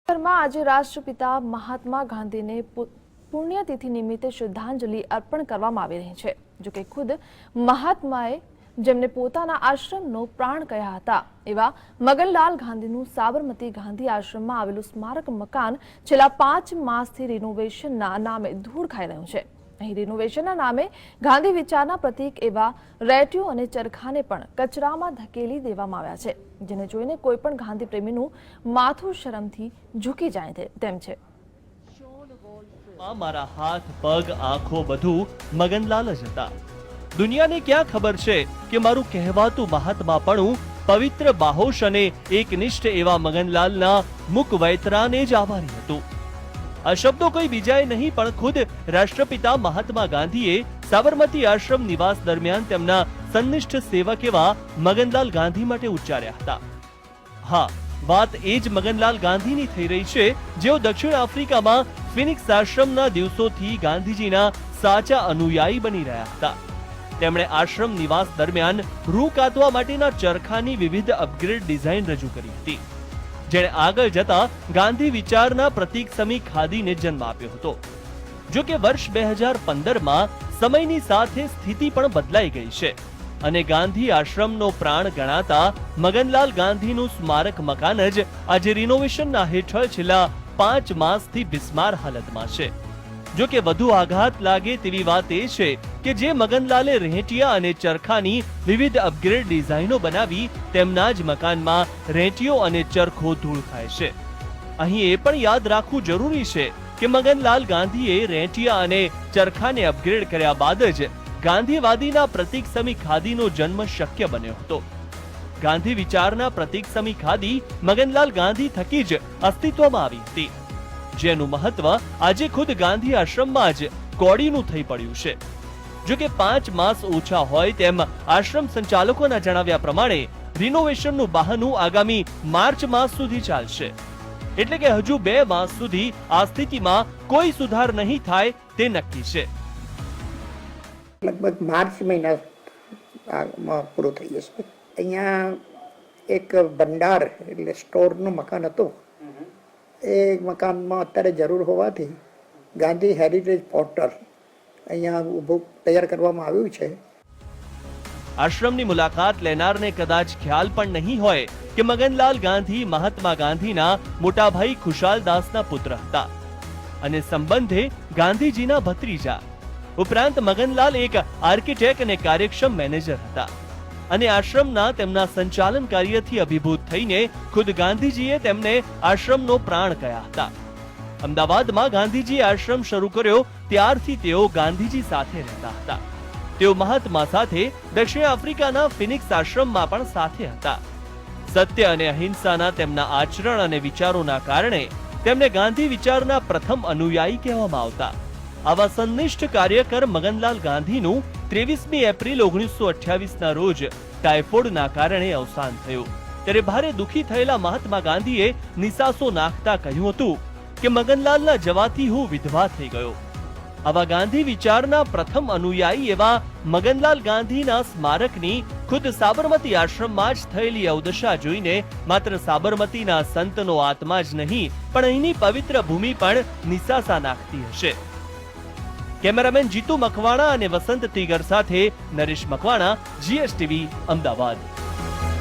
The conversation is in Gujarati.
આજે રાષ્ટ્રપિતા મહાત્મા ગાંધીને પુણ્યતિથિ નિમિત્તે શ્રદ્ધાંજલિ અર્પણ કરવામાં આવી રહી છે। જો કે ખુદ મહાત્માએ જેમને પોતાના આશ્રમનો પ્રાણ કહ્યા હતા એવા મગનલાલ ગાંધીનું સાબરમતી ગાંધી આશ્રમમાં આવેલું સ્મારક મકાન છેલ્લા 5 માસથી રિનોવેશનના નામે ધૂળ ખાઈ રહ્યું છે। અહીં રિનોવેશનના નામે ગાંધી વિચારના પ્રતીક એવા રેટિયો અને ચરખાને પણ કચરામાં ધકેલી દેવામાં આવ્યા છે, જેને જોઈને કોઈ પણ ગાંધી પ્રેમીનું માથું શરમથી ઝૂકી જાય તેમ છે। મારા હાથ પગ આંખો બધું મગનલાલ જ હતા। દુનિયાને ક્યાં ખબર છે કે મારું કહેવાતું મહાત્માપણું પવિત્ર બાહોશ અને એકનિષ્ઠ એવા મગનલાલના મુખ વૈતરાને જ આભારી હતું। આ શબ્દો કોઈ બીજાએ નહીં પણ ખુદ રાષ્ટ્રપિતા મહાત્મા ગાંધીએ સાબરમતી આશ્રમ નિવાસ દરમિયાન તેમના સન્નિષ્ઠ સેવક એવા મગનલાલ ગાંધી માટે ઉચ્ચાર્યા હતા। હા, વાત એ જ મગનલાલ ગાંધીની થઈ રહી છે, જેઓ દક્ષિણ આફ્રિકામાં ફિનિક્સ આશ્રમના દિવસોથી ગાંધીજીના સાચા અનુયાયી બની રહ્યા હતા। તેમણે આશ્રમ નિવાસ દરમિયાન રૂ કાતવા માટેના ચરખાની વિવિધ અપગ્રેડ ડિઝાઇન રજૂ કરી હતી, જેણે આગળ જતા ગાંધી વિચારના પ્રતીક સમી ખાદીને જન્મ આપ્યો હતો। જો કે વર્ષ 2015માં સમયની સાથે સ્થિતિ પણ બદલાઈ ગઈ છે અને ગાંધી આશ્રમનો પ્રાણ ગણાતા મગનલાલ ગાંધીનું સ્મારક મકાન જ આજે રિનોવેશનના હેઠળ છેલ્લા 5 માસથી બિસ્માર હાલતમાં છે। જો કે વધુ આઘાત લાગે તેવી વાત એ છે કે જે મગનલાલે રેંટિયા અને ચરખાની વિવિધ અપગ્રેડ ડિઝાઇનો બનાવી તેમના જ મકાનમાં રેંટિયો અને ચરખો ધૂળ ખાય છે। અહીં એ પણ યાદ રાખવું જરૂરી છે કે મગનલાલ ગાંધીએ રેંટિયા અને ચરખાને અપગ્રેડ કર્યા બાદ જ ગાંધીવાદીના પ્રતીક સમી ખાદીનો જન્મ શક્ય બન્યો હતો। ગાંધી વિચારના પ્રતીક સમી ખાદી મગનલાલ ગાંધી થકી જ અસ્તિત્વમાં આવી હતી, જેનું મહત્વ આજે ખુદ ગાંધી આશ્રમમાં જ કોડીનું થઈ પડ્યું છે। જો કે 5 માસ ઓછા હોય તેમ આશ્રમ સંચાલકોના જણાવ્યા પ્રમાણે રિનોવેશનનું બહાનું આગામી માર્ચ માસ સુધી ચાલશે, એટલે કે હજુ 2 માસ સુધી આ સ્થિતિમાં કોઈ સુધાર નહીં થાય તે નક્કી છે। લગભગ માર્ચ મહિનામાં પૂરું થઈ જશે। અહીંયા એક ભંડાર એટલે સ્ટોરનું મકાન હતું, એ મકાનમાં અત્યારે જરૂર હોવાથી ગાંધી હેરિટેજ પોર્ટલ અહીંયા ઊભું તૈયાર કરવામાં આવ્યું છે। આશ્રમની મુલાકાત લેનારને કદાચ ખ્યાલ પણ નહીં હોય કે મગનલાલ ગાંધી મહાત્મા ગાંધીના મોટા ભાઈ ખુશાલદાસના પુત્ર હતા અને સંબંધે ગાંધીજીના ભત્રીજા। ઉપરાંત મગનલાલ એક આર્કિટેક્ટ અને કાર્યક્ષમ મેનેજર હતા અને આશ્રમના તેમના સંચાલન કાર્યથી અભિભૂત થઈને ખુદ ગાંધીજીએ તેમને આશ્રમનો પ્રાણ કહ્યા હતા। અમદાવાદમાં ગાંધીજીએ આશ્રમ શરૂ કર્યો ત્યારથી તેઓ ગાંધીજી સાથે રહેતા હતા। તેઓ મહાત્મા સાથે દક્ષિણ આફ્રિકાના ફિનિક્સ આશ્રમમાં પણ સાથે હતા। સત્ય અને અહિંસાના તેમના આચરણ અને વિચારોના કારણે તેમને ગાંધી વિચારના પ્રથમ અનુયાયી કહેવામાં આવતા। આવા સન્નિષ્ઠ કાર્યકર મગનલાલ ગાંધીનું 23મી એપ્રિલ 1928ના રોજ ટાઇફોઇડના કારણે અવસાન થયું, ત્યારે ભારે દુઃખી થયેલા મહાત્મા ગાંધીએ નિસાસો નાખતા કહ્યું હતું કે મગનલાલના જવાથી હું વિધવા થઈ ગયો। આવા ગાંધી વિચારના પ્રથમ અનુયાયી એવા મગનલાલ ગાંધીના સ્મારકની ખુદ સાબરમતી આશ્રમમાં જ થયેલી અવદશા જોઈને માત્ર સાબરમતીના સંતનો આત્મા જ નહીં પણ અહીંની પવિત્ર ભૂમિ પણ નિસાસા નાખતી હશે। કેમેરામેન જીતુ મકવાણા અને વસંત તીગર સાથે નરેશ મકવાણા, GSTV, અમદાવાદ।